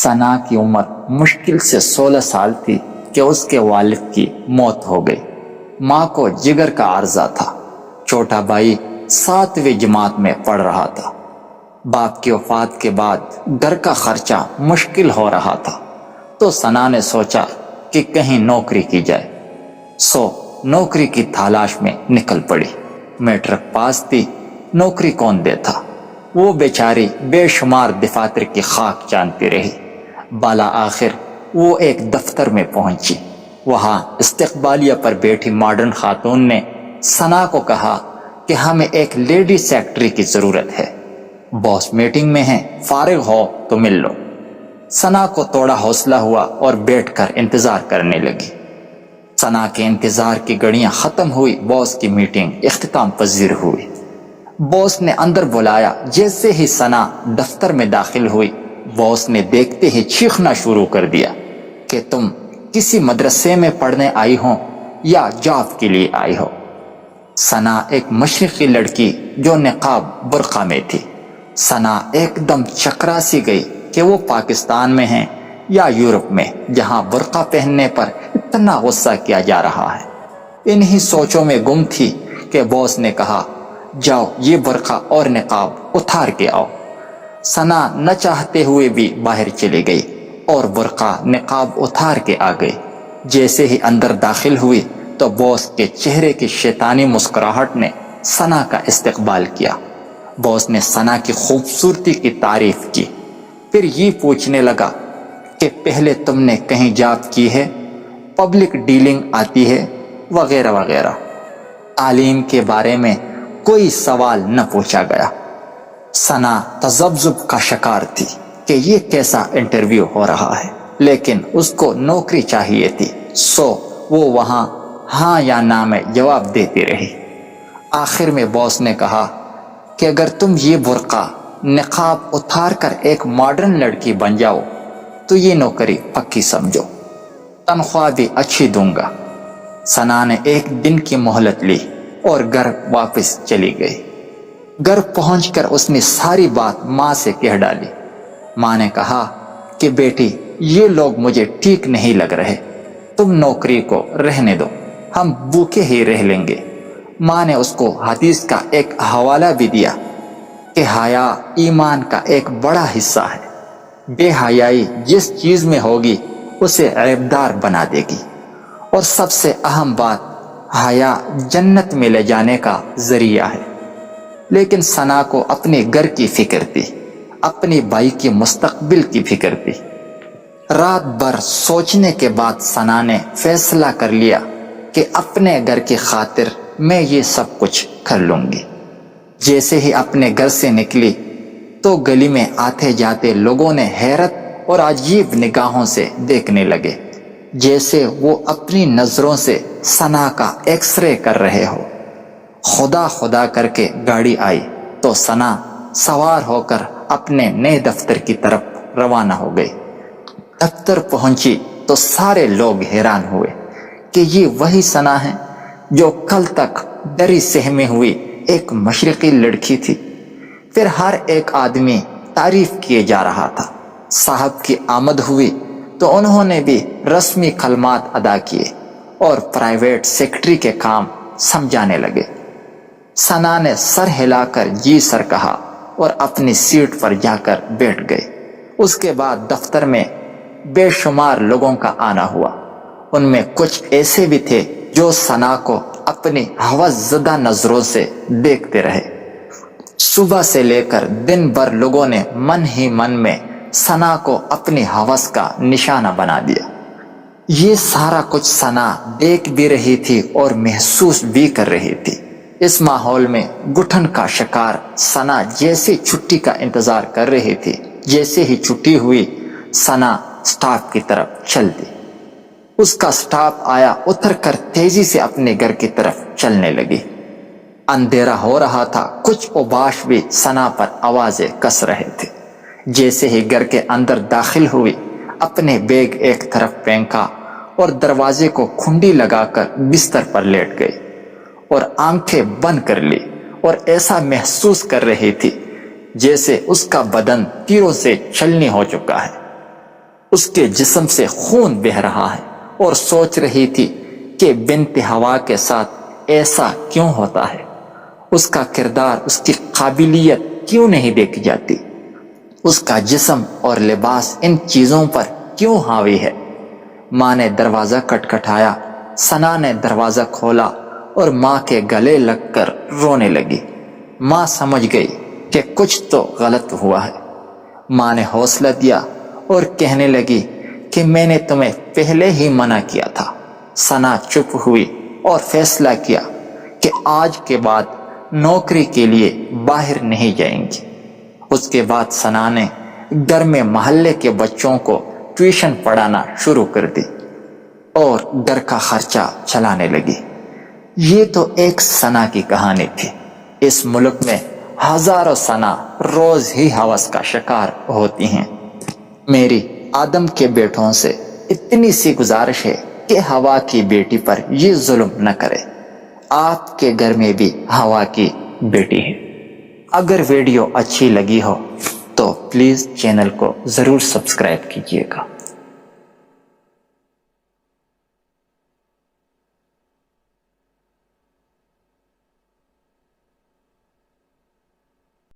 ثنا کی عمر مشکل سے 16 سال تھی کہ اس کے والد کی موت ہو گئی۔ ماں کو جگر کا عارضہ تھا۔ چھوٹا بھائی 7ویں جماعت میں پڑھ رہا تھا۔ باپ کی وفات کے بعد گھر کا خرچہ مشکل ہو رہا تھا، تو ثنا نے سوچا کہ کہیں نوکری کی جائے، سو نوکری کی تلاش میں نکل پڑی۔ میٹرک پاس تھی، نوکری کون دیتا؟ وہ بیچاری بے شمار دفاتر کی خاک جانتی رہی۔ بالا آخر وہ ایک دفتر میں پہنچی۔ وہاں استقبالیہ پر بیٹھی ماڈرن خاتون نے ثنا کو کہا کہ ہمیں ایک لیڈی سیکرٹری کی ضرورت ہے، باس میٹنگ میں ہیں، فارغ ہو تو مل لو۔ ثنا کو تھوڑا حوصلہ ہوا اور بیٹھ کر انتظار کرنے لگی۔ ثنا کے انتظار کی گھڑیاں ختم ہوئی، باس کی میٹنگ اختتام پذیر ہوئی۔ باس نے اندر بلایا۔ جیسے ہی ثنا دفتر میں داخل ہوئی، باس نے دیکھتے ہی چیخنا شروع کر دیا کہ تم کسی مدرسے میں پڑھنے آئی ہو یا جاب کے لیے آئی ہو؟ ثنا ایک مشرقی لڑکی جو نقاب برقع میں تھی۔ ثنا ایک دم چکرا سی گئی کہ وہ پاکستان میں ہیں یا یورپ میں، جہاں برقع پہننے پر اتنا غصہ کیا جا رہا ہے۔ انہی سوچوں میں گم تھی کہ باس نے کہا، جاؤ یہ برقع اور نقاب اتار کے آؤ۔ ثنا نہ چاہتے ہوئے بھی باہر چلی گئی اور برقع نقاب اتار کے آ گئی۔ جیسے ہی اندر داخل ہوئی تو باس کے چہرے کی شیطانی مسکراہٹ نے ثنا کا استقبال کیا۔ باس نے ثنا کی خوبصورتی کی تعریف کی، پھر یہ پوچھنے لگا کہ پہلے تم نے کہیں جاب کی ہے، پبلک ڈیلنگ آتی ہے، وغیرہ وغیرہ۔ تعلیم کے بارے میں کوئی سوال نہ پوچھا گیا۔ ثنا تذبذب کا شکار تھی کہ یہ کیسا انٹرویو ہو رہا ہے، لیکن اس کو نوکری چاہیے تھی، سو وہ وہاں ہاں یا نہ میں جواب دیتی رہی۔ آخر میں باس نے کہا کہ اگر تم یہ برقع نقاب اتار کر ایک ماڈرن لڑکی بن جاؤ تو یہ نوکری پکی سمجھو، تنخواہ بھی اچھی دوں گا۔ ثنا نے ایک دن کی مہلت لی اور گھر واپس چلی گئی۔ گھر پہنچ کر اس نے ساری بات ماں سے کہہ ڈالی۔ ماں نے کہا کہ بیٹی، یہ لوگ مجھے ٹھیک نہیں لگ رہے، تم نوکری کو رہنے دو، ہم بھوکے ہی رہ لیں گے۔ ماں نے اس کو حدیث کا ایک حوالہ بھی دیا کہ حیا ایمان کا ایک بڑا حصہ ہے، بے حیائی جس چیز میں ہوگی اسے عیبدار بنا دے گی، اور سب سے اہم بات، حیا جنت میں لے جانے کا ذریعہ ہے۔ لیکن ثنا کو اپنے گھر کی فکر تھی، اپنی بھائی کی مستقبل کی فکر تھی۔ رات بھر سوچنے کے بعد ثنا نے فیصلہ کر لیا کہ اپنے گھر کی خاطر میں یہ سب کچھ کر لوں گی۔ جیسے ہی اپنے گھر سے نکلی تو گلی میں آتے جاتے لوگوں نے حیرت اور عجیب نگاہوں سے دیکھنے لگے، جیسے وہ اپنی نظروں سے ثنا کا ایکس رے کر رہے ہو۔ خدا خدا کر کے گاڑی آئی تو ثنا سوار ہو کر اپنے نئے دفتر کی طرف روانہ ہو گئی۔ دفتر پہنچی تو سارے لوگ حیران ہوئے کہ یہ وہی ثنا ہے جو کل تک ڈری سہمی ہوئی ایک مشرقی لڑکی تھی۔ پھر ہر ایک آدمی تعریف کیے جا رہا تھا۔ صاحب کی آمد ہوئی تو انہوں نے بھی رسمی کلمات ادا کیے اور پرائیویٹ سیکرٹری کے کام سمجھانے لگے۔ ثنا نے سر ہلا کر جی سر کہا اور اپنی سیٹ پر جا کر بیٹھ گئی۔ اس کے بعد دفتر میں بے شمار لوگوں کا آنا ہوا۔ ان میں کچھ ایسے بھی تھے جو ثنا کو اپنی ہوس زدہ نظروں سے دیکھتے رہے۔ صبح سے لے کر دن بھر لوگوں نے من ہی من میں ثنا کو اپنی ہوس کا نشانہ بنا دیا۔ یہ سارا کچھ ثنا دیکھ بھی رہی تھی اور محسوس بھی کر رہی تھی۔ اس ماحول میں گٹھن کا شکار ثنا جیسے چھٹی کا انتظار کر رہی تھی۔ جیسے ہی چھٹی ہوئی ثنا سٹاپ کی طرف چل دی۔ اس کا سٹاپ آیا، اتر کر تیزی سے اپنے گھر کی طرف چلنے لگی۔ اندھیرا ہو رہا تھا، کچھ اوباش بھی ثنا پر آوازیں کس رہے تھے۔ جیسے ہی گھر کے اندر داخل ہوئی، اپنے بیگ ایک طرف پھینکا اور دروازے کو کھنڈی لگا کر بستر پر لیٹ گئی اور آنکھیں بند کر لی، اور ایسا محسوس کر رہی تھی جیسے اس کا بدن تیروں سے چھلنی ہو چکا ہے۔ اس کے جسم سے خون بہہ رہا ہے اور سوچ رہی تھی کہ بنت ہوا کے ساتھ ایسا کیوں ہوتا ہے، اس کا کردار، اس کی قابلیت کیوں نہیں دیکھی جاتی، اس کا جسم اور لباس ان چیزوں پر کیوں حاوی ہے۔ ماں نے دروازہ کھٹکھٹایا، ثنا نے دروازہ کھولا اور ماں کے گلے لگ کر رونے لگی۔ ماں سمجھ گئی کہ کچھ تو غلط ہوا ہے۔ ماں نے حوصلہ دیا اور کہنے لگی کہ میں نے تمہیں پہلے ہی منع کیا تھا۔ ثنا چپ ہوئی اور فیصلہ کیا کہ آج کے بعد نوکری کے لیے باہر نہیں جائیں گی۔ اس کے بعد ثنا نے گھر میں محلے کے بچوں کو ٹیوشن پڑھانا شروع کر دی اور گھر کا خرچہ چلانے لگی۔ یہ تو ایک ثنا کی کہانی تھی۔ اس ملک میں ہزاروں ثنا روز ہی ہوس کا شکار ہوتی ہیں۔ میری آدم کے بیٹوں سے اتنی سی گزارش ہے کہ ہوا کی بیٹی پر یہ ظلم نہ کرے۔ آپ کے گھر میں بھی ہوا کی بیٹی ہے۔ اگر ویڈیو اچھی لگی ہو تو پلیز چینل کو ضرور سبسکرائب کیجیے گا۔